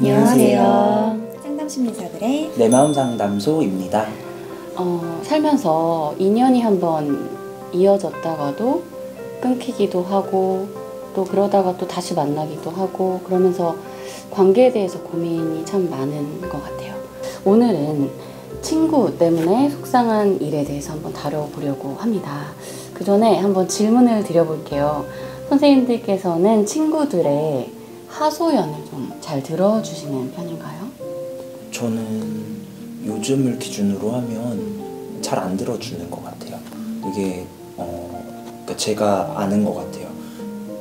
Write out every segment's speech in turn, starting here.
안녕하세요. 상담심리사들의 내 마음 상담소입니다. 살면서 인연이 한번 이어졌다가도 끊기기도 하고 또 그러다가 또 다시 만나기도 하고 그러면서 관계에 대해서 고민이 참 많은 것 같아요. 오늘은 친구 때문에 속상한 일에 대해서 한번 다뤄보려고 합니다. 그 전에 한번 질문을 드려볼게요. 선생님들께서는 친구들의 하소연을 좀 잘 들어주시는 편인가요? 저는 요즘을 기준으로 하면 잘 안 들어주는 것 같아요. 이게 그러니까 제가 아는 것 같아요.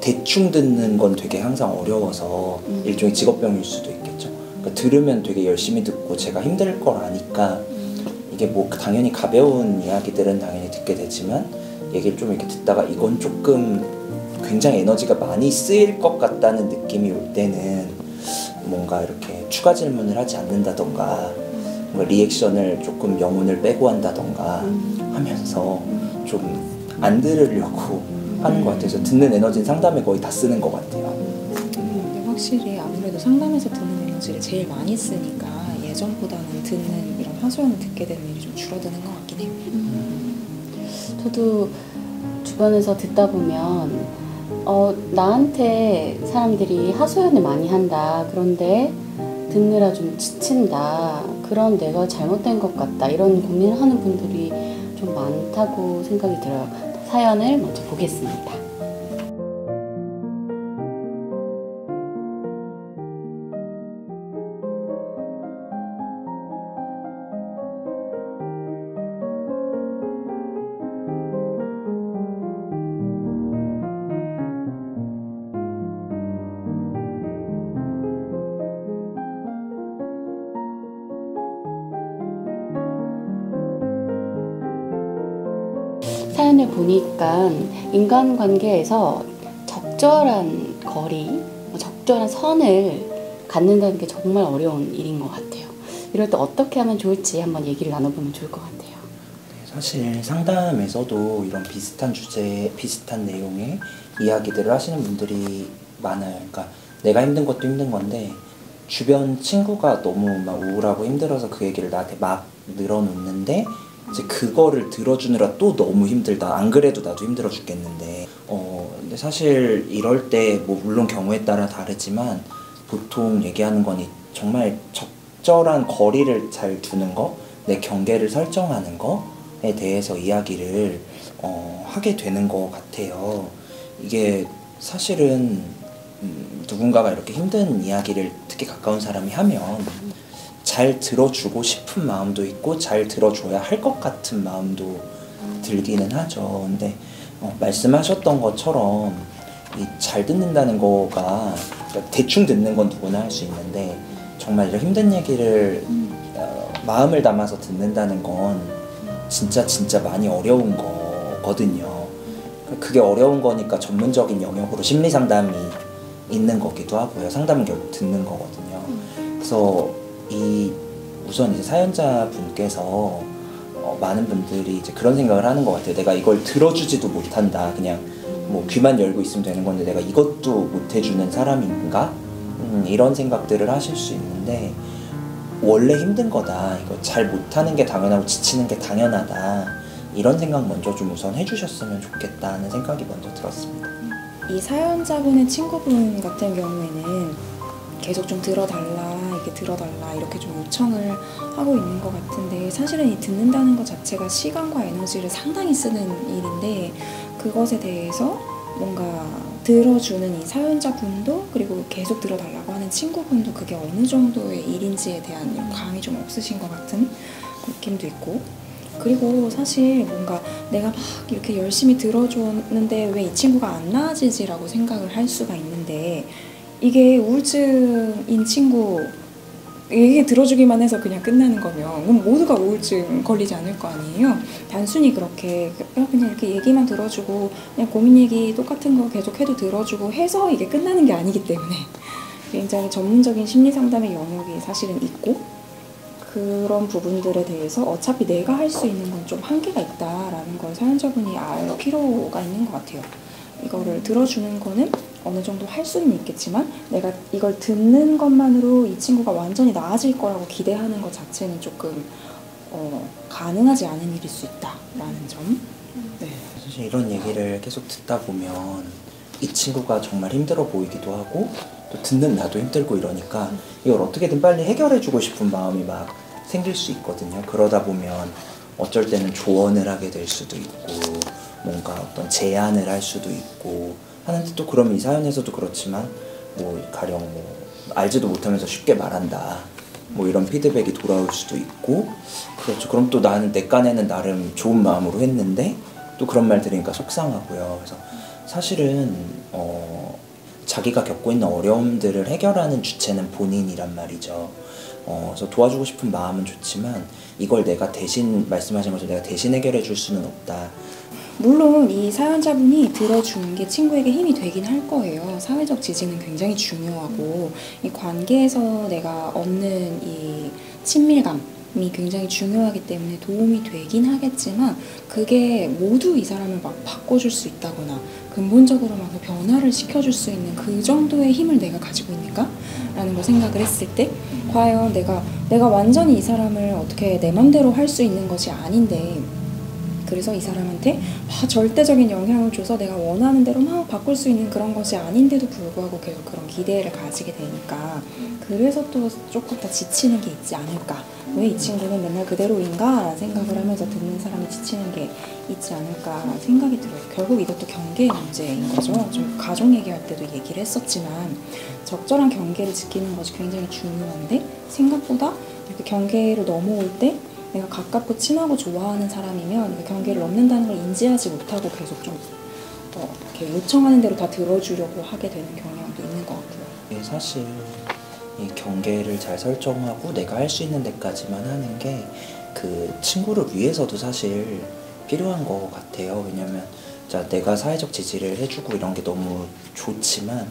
대충 듣는 건 되게 항상 어려워서 일종의 직업병일 수도 있겠죠. 그러니까 들으면 되게 열심히 듣고 제가 힘들 걸 아니까 이게 뭐 당연히 가벼운 이야기들은 당연히 듣게 되지만 얘기를 좀 이렇게 듣다가 이건 조금 굉장히 에너지가 많이 쓰일 것 같다는 느낌이 올 때는 뭔가 이렇게 추가 질문을 하지 않는다던가 뭔가 리액션을 조금 영혼을 빼고 한다던가 하면서 좀 안 들으려고 하는 것 같아서 듣는 에너지는 상담에 거의 다 쓰는 것 같아요. 근데 확실히 아무래도 상담에서 듣는 에너지를 제일 많이 쓰니까 예전보다는 듣는 이런 하소연을 듣게 되는 일이 좀 줄어드는 것 같긴 해요. 저도 주변에서 듣다 보면 나한테 사람들이 하소연을 많이 한다. 그런데 듣느라 좀 지친다. 그런 내가 잘못된 것 같다. 이런 고민을 하는 분들이 좀 많다고 생각이 들어요. 사연을 먼저 보겠습니다. 사연을 보니까 인간관계에서 적절한 거리, 적절한 선을 갖는다는 게 정말 어려운 일인 것 같아요. 이럴 때 어떻게 하면 좋을지 한번 얘기를 나눠보면 좋을 것 같아요. 사실 상담에서도 이런 비슷한 주제, 비슷한 내용의 이야기들을 하시는 분들이 많아요. 그러니까 내가 힘든 것도 힘든 건데 주변 친구가 너무 막 우울하고 힘들어서 그 얘기를 나한테 막 늘어놓는데 이제 그거를 들어주느라 또 너무 힘들다. 안 그래도 나도 힘들어 죽겠는데 근데 사실 이럴 때 뭐 물론 경우에 따라 다르지만 보통 얘기하는 건 정말 적절한 거리를 잘 두는 거, 내 경계를 설정하는 거에 대해서 이야기를 하게 되는 것 같아요. 이게 사실은 누군가가 이렇게 힘든 이야기를 특히 가까운 사람이 하면 잘 들어주고 싶은 마음도 있고 잘 들어줘야 할 것 같은 마음도 들기는 하죠. 근데 말씀하셨던 것처럼 잘 듣는다는 거가 대충 듣는 건 누구나 할 수 있는데 정말 이런 힘든 얘기를 마음을 담아서 듣는다는 건 진짜 많이 어려운 거거든요. 그게 어려운 거니까 전문적인 영역으로 심리상담이 있는 거기도 하고요. 상담은 결국 듣는 거거든요. 그래서 우선 이제 사연자분께서 많은 분들이 이제 그런 생각을 하는 것 같아요. 내가 이걸 들어주지도 못한다. 그냥 뭐 귀만 열고 있으면 되는 건데 내가 이것도 못 해주는 사람인가? 이런 생각들을 하실 수 있는데 원래 힘든 거다. 이거 잘 못하는 게 당연하고 지치는 게 당연하다. 이런 생각 먼저 좀 우선 해주셨으면 좋겠다는 생각이 먼저 들었습니다. 이 사연자분의 친구분 같은 경우에는 계속 좀 들어달라 이렇게 좀 요청을 하고 있는 것 같은데 사실은 이 듣는다는 것 자체가 시간과 에너지를 상당히 쓰는 일인데 그것에 대해서 뭔가 들어주는 이 사연자분도 그리고 계속 들어달라고 하는 친구분도 그게 어느 정도의 일인지에 대한 감이 좀 없으신 것 같은 느낌도 있고 그리고 사실 뭔가 내가 막 이렇게 열심히 들어줬는데 왜 이 친구가 안 나아지지라고 생각을 할 수가 있는데 이게 우울증인 친구 얘기 들어주기만 해서 그냥 끝나는 거면 그럼 모두가 우울증 걸리지 않을 거 아니에요. 단순히 그렇게 그냥 이렇게 얘기만 들어주고 그냥 고민 얘기 똑같은 거 계속 해도 들어주고 해서 이게 끝나는 게 아니기 때문에 굉장히 전문적인 심리 상담의 영역이 사실은 있고 그런 부분들에 대해서 어차피 내가 할 수 있는 건 좀 한계가 있다라는 걸 사연자분이 알 필요가 있는 것 같아요. 이거를 들어주는 거는 어느 정도 할 수는 있겠지만 내가 이걸 듣는 것만으로 이 친구가 완전히 나아질 거라고 기대하는 것 자체는 조금 가능하지 않은 일일 수 있다라는 점. 네. 사실 이런 얘기를 계속 듣다 보면 이 친구가 정말 힘들어 보이기도 하고 또 듣는 나도 힘들고 이러니까 이걸 어떻게든 빨리 해결해주고 싶은 마음이 막 생길 수 있거든요. 그러다 보면 어쩔 때는 조언을 하게 될 수도 있고 뭔가 어떤 제안을 할 수도 있고 하는데 또 그럼 이 사연에서도 그렇지만 뭐 가령 뭐 알지도 못하면서 쉽게 말한다 뭐 이런 피드백이 돌아올 수도 있고 그렇죠. 그럼 또 나는 내 깐에는 나름 좋은 마음으로 했는데 또 그런 말 들으니까 속상하고요. 그래서 사실은 자기가 겪고 있는 어려움들을 해결하는 주체는 본인이란 말이죠. 그래서 도와주고 싶은 마음은 좋지만 이걸 내가 대신 말씀하신 것처럼 내가 대신 해결해 줄 수는 없다. 물론 이 사연자분이 들어주는 게 친구에게 힘이 되긴 할 거예요. 사회적 지지는 굉장히 중요하고 이 관계에서 내가 얻는 이 친밀감이 굉장히 중요하기 때문에 도움이 되긴 하겠지만 그게 모두 이 사람을 막 바꿔줄 수 있다거나 근본적으로 막 변화를 시켜줄 수 있는 그 정도의 힘을 내가 가지고 있는가? 라는 걸 생각을 했을 때 과연 내가 완전히 이 사람을 어떻게 내 맘대로 할 수 있는 것이 아닌데 그래서 이 사람한테 절대적인 영향을 줘서 내가 원하는 대로 막 바꿀 수 있는 그런 것이 아닌데도 불구하고 계속 그런 기대를 가지게 되니까 그래서 또 조금 더 지치는 게 있지 않을까. 왜 이 친구는 맨날 그대로인가 생각을 하면서 듣는 사람이 지치는 게 있지 않을까 생각이 들어요. 결국 이것도 경계의 문제인 거죠. 좀 가족 얘기할 때도 얘기를 했었지만 적절한 경계를 지키는 것이 굉장히 중요한데 생각보다 이렇게 경계를 넘어올 때 내가 가깝고 친하고 좋아하는 사람이면 그 경계를 넘는다는 걸 인지하지 못하고 계속 좀 이렇게 요청하는 대로 다 들어주려고 하게 되는 경향도 있는 것 같고요. 예, 사실 이 경계를 잘 설정하고 내가 할 수 있는 데까지만 하는 게 그 친구를 위해서도 사실 필요한 것 같아요. 왜냐면 내가 사회적 지지를 해주고 이런 게 너무 좋지만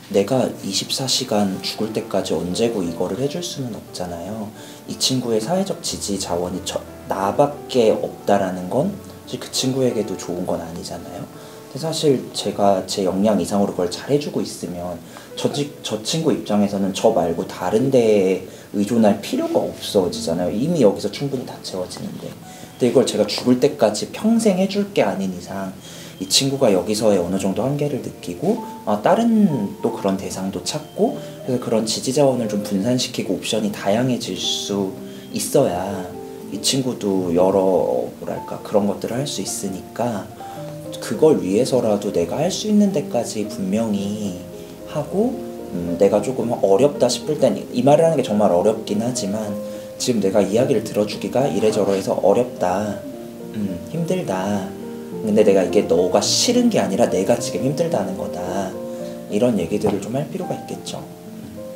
내가 24시간 죽을 때까지 언제고 이거를 해줄 수는 없잖아요. 이 친구의 사회적 지지 자원이 나밖에 없다라는 건 사실 그 친구에게도 좋은 건 아니잖아요. 근데 사실 제가 제 역량 이상으로 그걸 잘 해주고 있으면 저 친구 입장에서는 저 말고 다른 데에 의존할 필요가 없어지잖아요. 이미 여기서 충분히 다 채워지는데. 근데 이걸 제가 죽을 때까지 평생 해줄 게 아닌 이상 이 친구가 여기서의 어느 정도 한계를 느끼고 다른 또 그런 대상도 찾고 그래서 그런 지지 자원을 좀 분산시키고 옵션이 다양해질 수 있어야 이 친구도 여러 그런 것들을 할 수 있으니까 그걸 위해서라도 내가 할 수 있는 데까지 분명히 하고 내가 조금 어렵다 싶을 땐 이 말을 하는 게 정말 어렵긴 하지만 지금 내가 이야기를 들어주기가 이래저래해서 어렵다 힘들다 근데 내가 이게 너가 싫은 게 아니라 내가 지금 힘들다는 거다 이런 얘기들을 좀 할 필요가 있겠죠.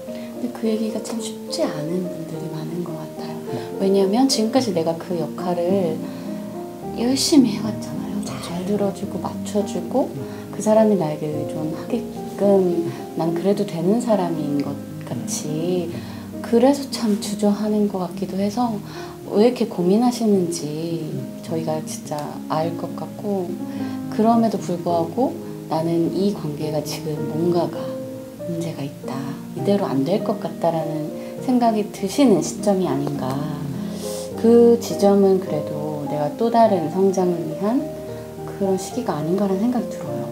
근데 그 얘기가 참 쉽지 않은 분들이 많은 것 같아요. 왜냐하면 지금까지 내가 그 역할을 열심히 해왔잖아요. 잘 들어주고 맞춰주고 그 사람이 나에게 의존하게끔 난 그래도 되는 사람인 것 같이 그래서 참 주저하는 것 같기도 해서 왜 이렇게 고민하시는지 저희가 진짜 알 것 같고 그럼에도 불구하고 나는 이 관계가 지금 뭔가가 문제가 있다. 이대로 안 될 것 같다라는 생각이 드시는 시점이 아닌가. 그 지점은 그래도 내가 또 다른 성장을 위한 그런 시기가 아닌가라는 생각이 들어요.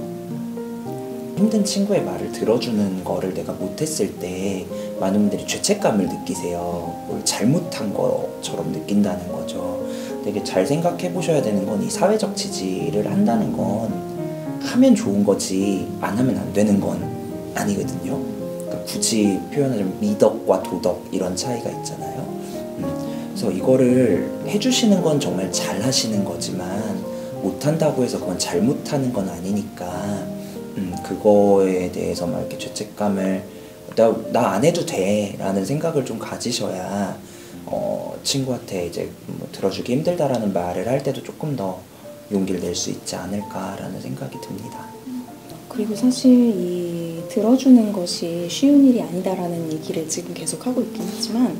힘든 친구의 말을 들어주는 거를 내가 못했을 때 많은 분들이 죄책감을 느끼세요. 뭘 잘못한 것처럼 느낀다는 거죠. 되게 잘 생각해 보셔야 되는 건 이 사회적 지지를 한다는 건 하면 좋은 거지 안 하면 안 되는 건 아니거든요. 그러니까 굳이 표현하자면 미덕과 도덕 이런 차이가 있잖아요. 그래서 이거를 해주시는 건 정말 잘 하시는 거지만 못한다고 해서 그건 잘못하는 건 아니니까 그거에 대해서 막 이렇게 죄책감을 나 안 해도 돼 라는 생각을 좀 가지셔야 친구한테 이제 뭐 들어주기 힘들다라는 말을 할 때도 조금 더 용기를 낼 수 있지 않을까라는 생각이 듭니다. 그리고 사실 이 들어주는 것이 쉬운 일이 아니다라는 얘기를 지금 계속 하고 있긴 하지만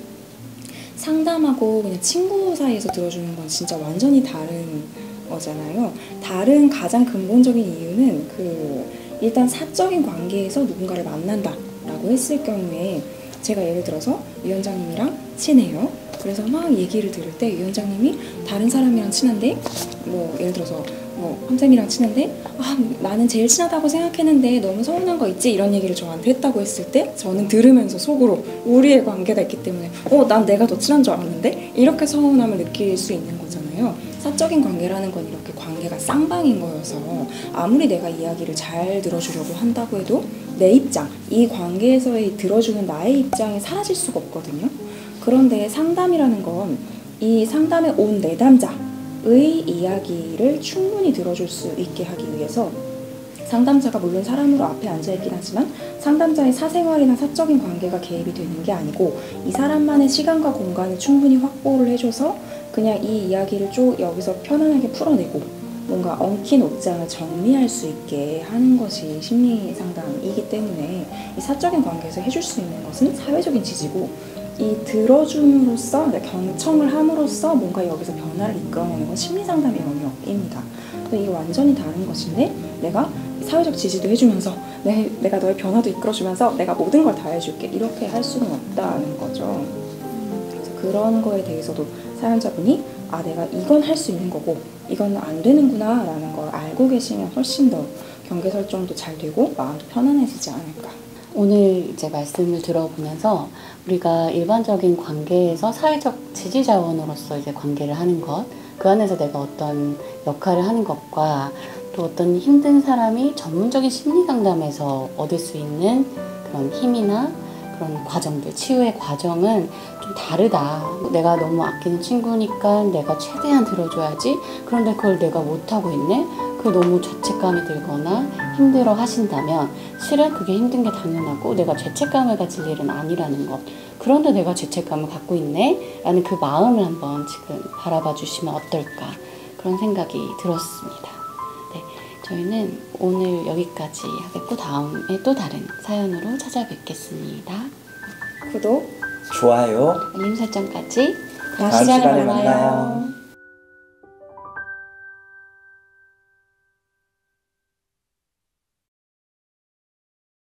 상담하고 그냥 친구 사이에서 들어주는 건 진짜 완전히 다른 거잖아요. 다른 가장 근본적인 이유는 일단 사적인 관계에서 누군가를 만난다라고 했을 경우에 제가 예를 들어서 위원장님이랑 친해요. 그래서 막 얘기를 들을 때 위원장님이 다른 사람이랑 친한데 뭐 예를 들어서 뭐 함쌤이랑 친한데 나는 제일 친하다고 생각했는데 너무 서운한 거 있지? 이런 얘기를 저한테 했다고 했을 때 저는 들으면서 속으로 우리의 관계가 있기 때문에 난 내가 더 친한 줄 알았는데? 이렇게 서운함을 느낄 수 있는 거잖아요. 사적인 관계라는 건 이렇게 관계가 쌍방인 거여서 아무리 내가 이야기를 잘 들어주려고 한다고 해도 내 입장, 이 관계에서의 들어주는 나의 입장이 사라질 수가 없거든요. 그런데 상담이라는 건 이 상담에 온 내담자의 이야기를 충분히 들어줄 수 있게 하기 위해서 상담자가 물론 사람으로 앞에 앉아있긴 하지만 상담자의 사생활이나 사적인 관계가 개입이 되는 게 아니고 이 사람만의 시간과 공간을 충분히 확보를 해줘서 그냥 이 이야기를 쭉 여기서 편안하게 풀어내고 뭔가 엉킨 옷장을 정리할 수 있게 하는 것이 심리 상담이기 때문에 이 사적인 관계에서 해줄 수 있는 것은 사회적인 지지고 이 들어줌으로써 경청을 함으로써 뭔가 여기서 변화를 이끌어내는 건 심리 상담의 영역입니다. 이게 완전히 다른 것인데 내가 사회적 지지도 해주면서 내가 너의 변화도 이끌어주면서 내가 모든 걸 다 해줄게 이렇게 할 수는 없다는 거죠. 그래서 그런 거에 대해서도 사연자분이 내가 이건 할 수 있는 거고 이건 안 되는구나 라는 걸 알고 계시면 훨씬 더 경계 설정도 잘 되고 마음도 편안해지지 않을까. 오늘 이제 말씀을 들어보면서 우리가 일반적인 관계에서 사회적 지지 자원으로서 이제 관계를 하는 것, 그 안에서 내가 어떤 역할을 하는 것과 또 어떤 힘든 사람이 전문적인 심리 상담에서 얻을 수 있는 그런 힘이나 그런 과정들, 치유의 과정은 좀 다르다. 내가 너무 아끼는 친구니까 내가 최대한 들어줘야지. 그런데 그걸 내가 못하고 있네? 그게 너무 죄책감이 들거나 힘들어 하신다면 실은 그게 힘든 게 당연하고 내가 죄책감을 가질 일은 아니라는 것. 그런데 내가 죄책감을 갖고 있네? 라는 그 마음을 한번 지금 바라봐 주시면 어떨까 그런 생각이 들었습니다. 네, 저희는 오늘 여기까지 하겠고 다음에 또 다른 사연으로 찾아뵙겠습니다. 구독, 좋아요. 알림 설정까지 다음 다음 시간에 시간에 만나요. 만나요.